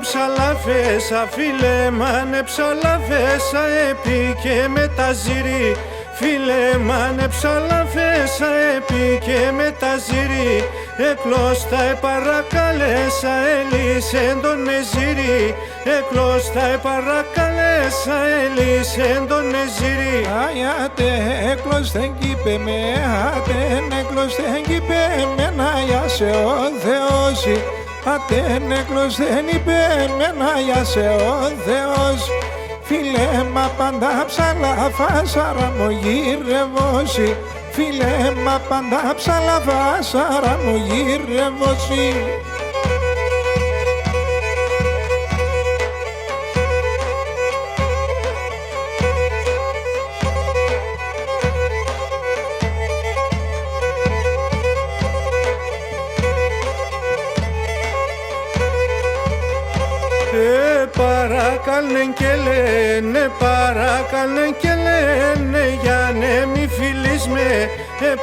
ψαλαφέσα, φίλε μάνε ψαλαφέσα, επί και με τα ζύρι. Φίλε μάνε ψαλαφέσα, επί και με τα ζύρι. Εκλώστα παρακαλέσα, έλυσεν τον εζύρι. Εκλώστα παρακαλέσα, έλυσεν τον εζύρι. Άιατε εκλώστεν κήπε με, άτεν εκλώστεν κήπε με, να γιάσε ο Θεός. Άτεν εκλώστεν είπε με, να γιάσε ο Θεός. Φίλε μα πάντα ψαλαφάσα μου γύρευώσει. Φίλε μα πάντα ψαλαφάσα μου γύρευώσει. Παρακαλέν και λένε, παρακαλέν και λένε, για ναι μη φιλείς με.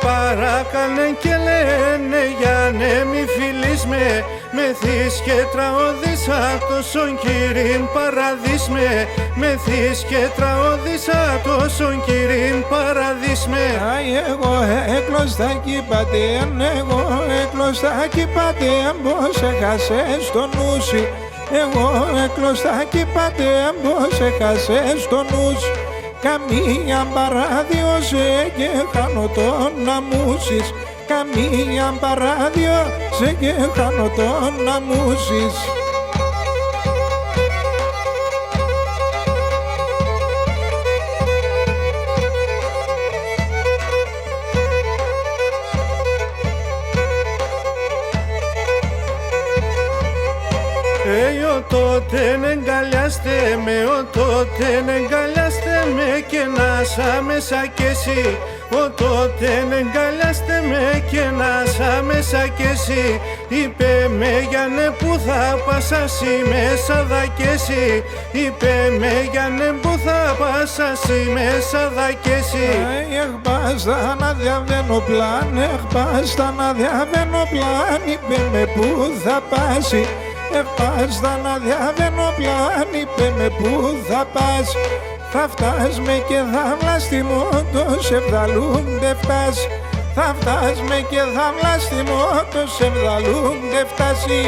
Παρακαλέν και λένε, για ναι μη φιλείς με. Μεθείς και τραώδησα τόσον Κύριν παραδείς με. Μεθείς και τραώδησα τόσον Κύριν παραδείς με. Αι εγώ έκλωστα κι πατέν, εγώ έκλωστα κι πατέν, πως έχασες το νου σου. Εγώ έκλωστα κι πατέν, πως έχασες το νου σου. Καμία παράδειωσε και χάνω το να μούσεις. Καμία παράδειωσε και χάνω το να μούσεις. Ο τότε εγκαλιάστε με, ο τότε εγκαλιάστε με και να σα μέσα κι εσύ. Ο τότε εγκαλιάστε με και να σα μέσα κι εσύ. Είπε με για ναι που θα πασάσει μέσα δα κι εσύ. Είπε με για ναι που θα πασάσει μέσα δα κι εσύ. Εχπάστα να διαβαίνω πλάν, εχπάστα να διαβαίνω πλάν. Είπε με που θα πάσει. Εχπάστα να διαβαίνω πλάν, είπε με που θα πας. Θα φτάς με και θα βλάστη μότο, σε βγαλούν δε φτάσει. Θα φτάς με και θα βλάστη μότο, σε βγαλούν δε φτάσει.